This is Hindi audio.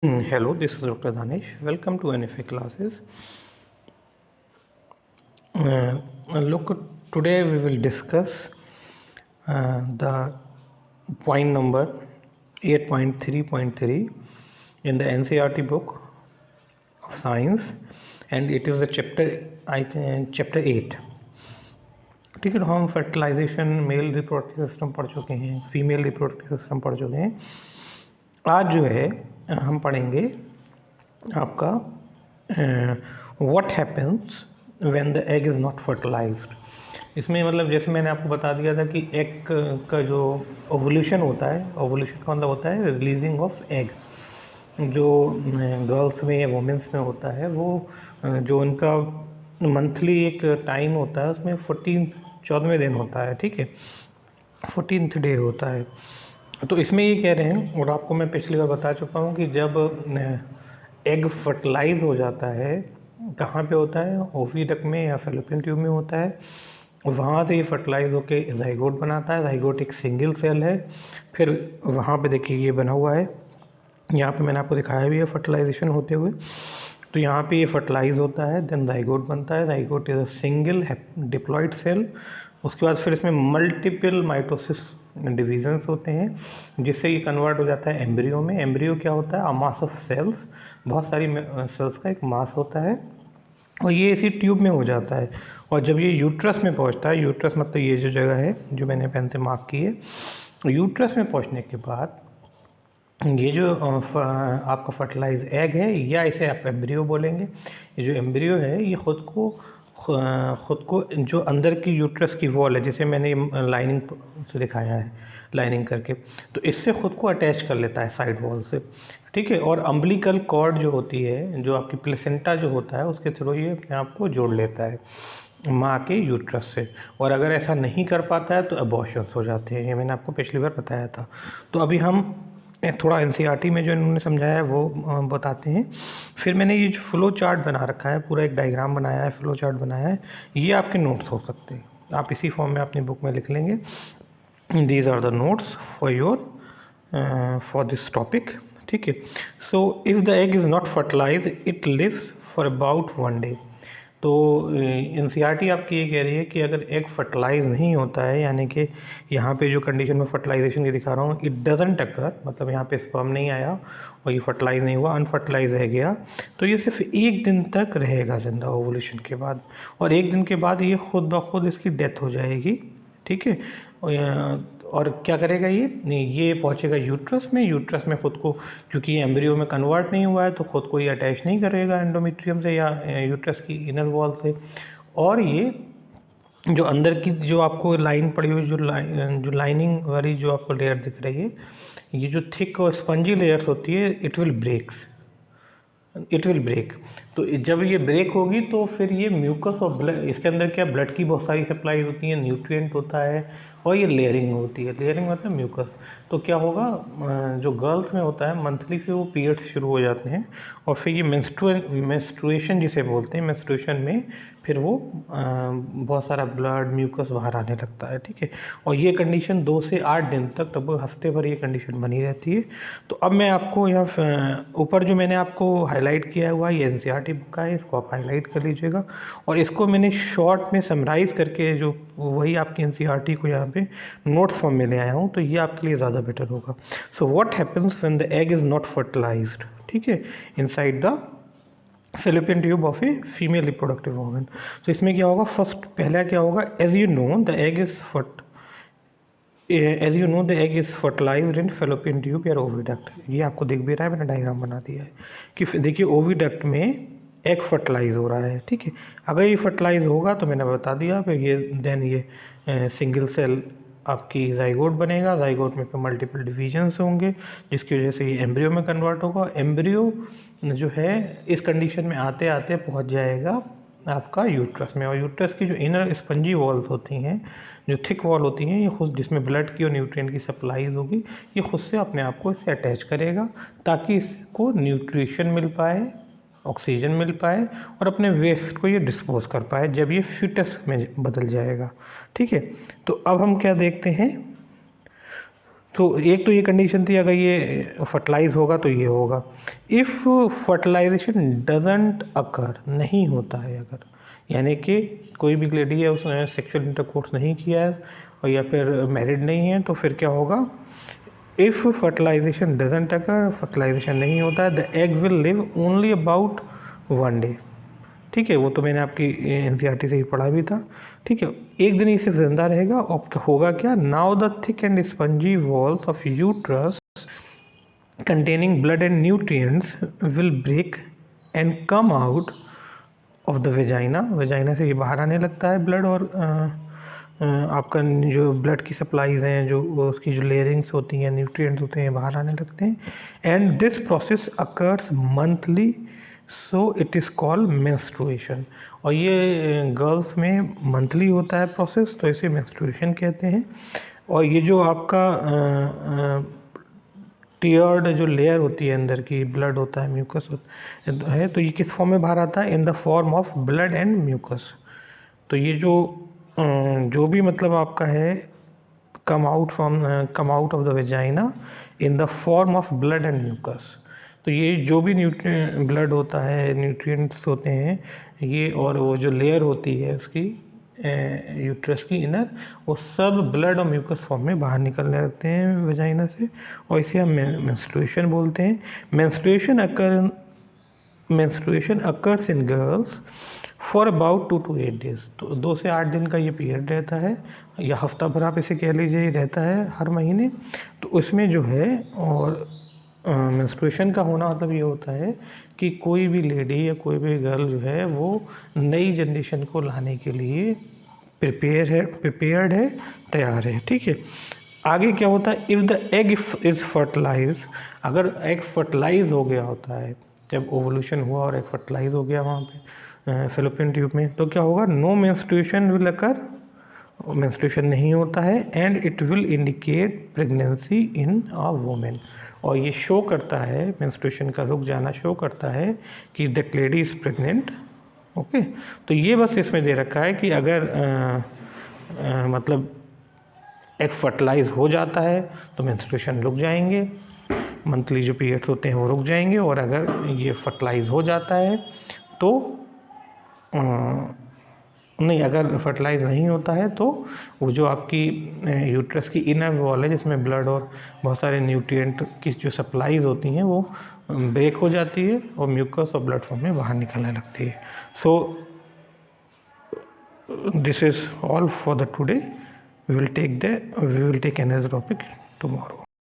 Hello, this is Dr. Dhanesh. Welcome to NFA classes. Look, today we will discuss the point number 8.3.3 in the NCERT book of science, and it is the chapter 8. ठीक है, तो हम फर्टिलाइजेशन, मेल रिप्रोडक्टिव सिस्टम पढ़ चुके हैं, फीमेल रिप्रोडक्टिव सिस्टम पढ़ चुके हैं. आज जो है हम पढ़ेंगे आपका what happens when the egg is not fertilised. इसमें मतलब जैसे मैंने आपको बता दिया था कि एग का जो ओवुलेशन होता है, ओवुलेशन का मतलब होता है रिलीजिंग ऑफ एग. जो गर्ल्स में या वुमेंस में होता है वो जो उनका मंथली एक टाइम होता है उसमें 14वें दिन होता है. ठीक है, 14th डे होता है. तो इसमें ये कह रहे हैं, और आपको मैं पिछली बार बता चुका हूँ कि जब एग फर्टिलाइज हो जाता है कहाँ पे होता है, ओविडक्ट में या फैलोपियन ट्यूब में होता है. वहाँ से ये फर्टिलाइज होके जाइगोट बनाता है. जाइगोट एक सिंगल सेल है. फिर वहाँ पे देखिए ये बना हुआ है, यहाँ पे मैंने आपको दिखाया भी है फर्टिलाइजेशन होते हुए. तो यहाँ पे ये फर्टिलाइज होता है, देन जाइगोट बनता है. Zygote is a single diploid cell. उसके बाद फिर इसमें मल्टीपल माइटोसिस डिविजन्स होते हैं जिससे ये कन्वर्ट हो जाता है एम्ब्रियो में. एम्ब्रियो क्या होता है? अ मास ऑफ सेल्स, बहुत सारी सेल्स का एक मास होता है, और ये इसी ट्यूब में हो जाता है. और जब ये यूट्रस में पहुंचता है, यूट्रस मतलब ये जो जगह है जो मैंने पेन से मार्क की है, यूट्रस में पहुंचने के बाद ये जो आपका फर्टिलाइज एग है, या इसे आप एम्ब्रियो बोलेंगे, ये जो एम्ब्रियो है ये ख़ुद को जो अंदर की यूट्रस की वॉल है, जिसे मैंने लाइनिंग से दिखाया है, लाइनिंग करके, तो इससे ख़ुद को अटैच कर लेता है साइड वॉल से. ठीक है, और अम्बिलिकल कॉर्ड जो होती है, जो आपकी प्लेसेंटा जो होता है, उसके थ्रू ये अपने आप को जोड़ लेता है माँ के यूट्रस से. और अगर ऐसा नहीं कर पाता है तो अबॉर्शंस हो जाते हैं. ये मैंने आपको पिछली बार बताया था. तो अभी हम थोड़ा एनसीईआरटी में जो इन्होंने समझाया है वो बताते हैं. फिर मैंने ये जो फ्लो चार्ट बना रखा है, पूरा एक डायग्राम बनाया है, फ्लो चार्ट बनाया है, ये आपके नोट्स हो सकते हैं. आप इसी फॉर्म में अपनी बुक में लिख लेंगे. These are the notes for this topic. ठीक है. So if the egg is not fertilise it lives for about 1 day. तो एनसीईआरटी आपकी ये कह रही है कि अगर एग फर्टिलाइज नहीं होता है, यानी कि यहाँ पे जो कंडीशन में फर्टिलाइजेशन की दिखा रहा हूँ, इट डजंट अकर, मतलब यहाँ पे स्पर्म नहीं आया और ये फर्टिलाइज नहीं हुआ, अनफर्टिलाइज रह गया, तो ये सिर्फ 1 दिन तक रहेगा जिंदा ओवुलेशन के बाद. और 1 दिन के बाद ये खुद ब खुद इसकी डेथ हो जाएगी. ठीक है. और क्या करेगा ये पहुंचेगा यूट्रस में. यूट्रस में खुद को, क्योंकि ये एम्ब्रियो में कन्वर्ट नहीं हुआ है, तो खुद को ये अटैच नहीं करेगा एंडोमेट्रियम से या यूट्रस की इनर वॉल से. और ये जो अंदर की जो आपको लाइन पड़ी हुई, जो लाइनिंग वाली जो आपको लेयर दिख रही है, ये जो थिक और स्पंजी लेयर्स होती है, इट विल ब्रेक. तो जब ये ब्रेक होगी तो फिर ये म्यूकस और ब्लड, इसके अंदर क्या ब्लड की बहुत सारी सप्लाई होती है, न्यूट्रिएंट होता है, और ये लेयरिंग होती है. लेयरिंग मतलब म्यूकस. तो क्या होगा, जो गर्ल्स में होता है मंथली से वो पीरियड्स शुरू हो जाते हैं, और फिर ये मेंस्ट्रुएशन जिसे बोलते हैं, मेंस्ट्रुएशन में फिर वो बहुत सारा ब्लड म्यूकस बाहर आने लगता है. ठीक है. और ये कंडीशन 2 से 8 दिन तक, लगभग हफ्ते भर ये कंडीशन बनी रहती है. तो अब मैं आपको यहाँ ऊपर जो मैंने आपको हाईलाइट किया हुआ ये एनसीईआरटी बुक का है, इसको आप हाईलाइट कर लीजिएगा. और इसको मैंने शॉर्ट में समराइज़ करके जो वही आपकी एनसीईआरटी को यहाँ पे नोट्स फॉर्म में ले आया हूँ, तो ये आपके लिए ज़्यादा बेटर होगा. So what happens when the egg is not fertilised. ठीक है, inside the fallopian tube of a female reproductive organ. तो इसमें क्या होगा, फर्स्ट पहला क्या होगा, as you know the egg is fertilised in fallopian tube या ओविडक्ट. ये आपको दिख भी रहा है, मैंने डायग्राम बना दिया है कि देखिए ओविडक्ट में एग फर्टिलाइज हो रहा है. ठीक है. अगर ये फर्टिलाइज होगा तो मैंने बता दिया फिर ये देन ये सिंगल सेल आपकी जाइगोट बनेगा. जाइगोट में फिर मल्टीपल डिवीजन्स होंगे, जिसकी वजह से ये एम्ब्रियो में कन्वर्ट होगा. एम्ब्रियो जो है इस कंडीशन में आते आते पहुंच जाएगा आपका यूट्रस में. और यूट्रस की जो इनर स्पंजी वॉल्स होती हैं, जो थिक वॉल होती हैं, ये खुद, जिसमें ब्लड की और न्यूट्रिएंट की सप्लाईज होगी, ये खुद से अपने आप को इससे अटैच करेगा ताकि इसको न्यूट्रिशन मिल पाए, ऑक्सीजन मिल पाए, और अपने वेस्ट को ये डिस्पोज कर पाए जब ये फ्यूटस में बदल जाएगा. ठीक है. तो अब हम क्या देखते हैं, तो एक तो ये कंडीशन थी, अगर ये फर्टिलाइज होगा तो ये होगा। इफ़ फर्टिलाइजेशन डजंट अकर, नहीं होता है अगर, यानी कि कोई भी लेडी है उसने सेक्सुअल इंटरकोर्स नहीं किया है और या फिर मैरिड नहीं है, तो फिर क्या होगा, if fertilisation doesn't occur, fertilisation नहीं होता है, the egg will live only about 1 day. ठीक है, वो तो मैंने आपकी एनसीईआरटी से ही पढ़ा भी था। ठीक है, एक दिन ये सिर्फ जिंदा रहेगा और होगा क्या, now the thick and spongy walls of uterus containing blood and nutrients will break and come out of the vagina। Vagina से ये बाहर आने लगता है ब्लड, और आपका जो ब्लड की सप्लाईज हैं, जो उसकी जो लेयरिंग्स होती हैं, न्यूट्रिएंट्स होते हैं, बाहर आने लगते हैं। And this process occurs monthly, so it is called menstruation. और ये गर्ल्स में मंथली होता है प्रोसेस, तो इसे मेंस्ट्रुएशन कहते हैं। और ये जो आपका टियर्ड जो लेयर होती है अंदर की, ब्लड होता है, म्यूकस है, तो ये किस फॉर्म में बाहर आता है, in the form of blood and mucus. तो ये जो भी मतलब आपका है, come out of the vagina in the form of blood and mucus. तो ये जो भी ब्लड होता है, न्यूट्रिएंट्स होते हैं ये, और वो जो लेयर होती है उसकी यूट्रस की इनर, वो सब ब्लड और म्यूकस फॉर्म में बाहर निकलने लगते हैं वेजाइना से, और इसे हम मेंस्ट्रुएशन बोलते हैं। Menstruation occurs in girls for about 2 to 8 days। तो 2 से 8 दिन का ये पीरियड रहता है, या हफ्ता भर आप इसे कह लीजिए रहता है हर महीने। तो उसमें जो है, और मेंस्ट्रुएशन का होना मतलब ये होता है कि कोई भी लेडी या कोई भी गर्ल जो है वो नई जनरेशन को लाने के लिए प्रिपेयर्ड है, तैयार है। ठीक है, आगे क्या होता है, if the egg is fertilise, अगर एग फर्टिलाइज हो गया होता है, जब ओवुलेशन हुआ और एग फर्टिलाइज हो गया वहाँ पे फैलोपियन ट्यूब में, तो क्या होगा, no menstruation will occur, menstruation नहीं होता है, and it will indicate pregnancy in a women. और ये शो करता है, मेंस्ट्रुएशन का रुक जाना शो करता है कि that lady is pregnant. Okay, तो ये बस इसमें दे रखा है कि अगर मतलब एग फर्टिलाइज हो जाता है तो मेंस्ट्रुएशन रुक जाएंगे, मंथली जो पीरियड्स होते हैं वो रुक जाएंगे। और अगर ये फर्टिलाइज हो जाता है तो नहीं, अगर फर्टिलाइज नहीं होता है तो वो जो आपकी यूट्रस की इनर वॉल है, जिसमें ब्लड और बहुत सारे न्यूट्रिएंट की जो सप्लाईज होती हैं वो ब्रेक हो जाती है और म्यूकस और ब्लड फॉर्म में बाहर निकलने लगती है। So this is all for the today. We will take another topic tomorrow.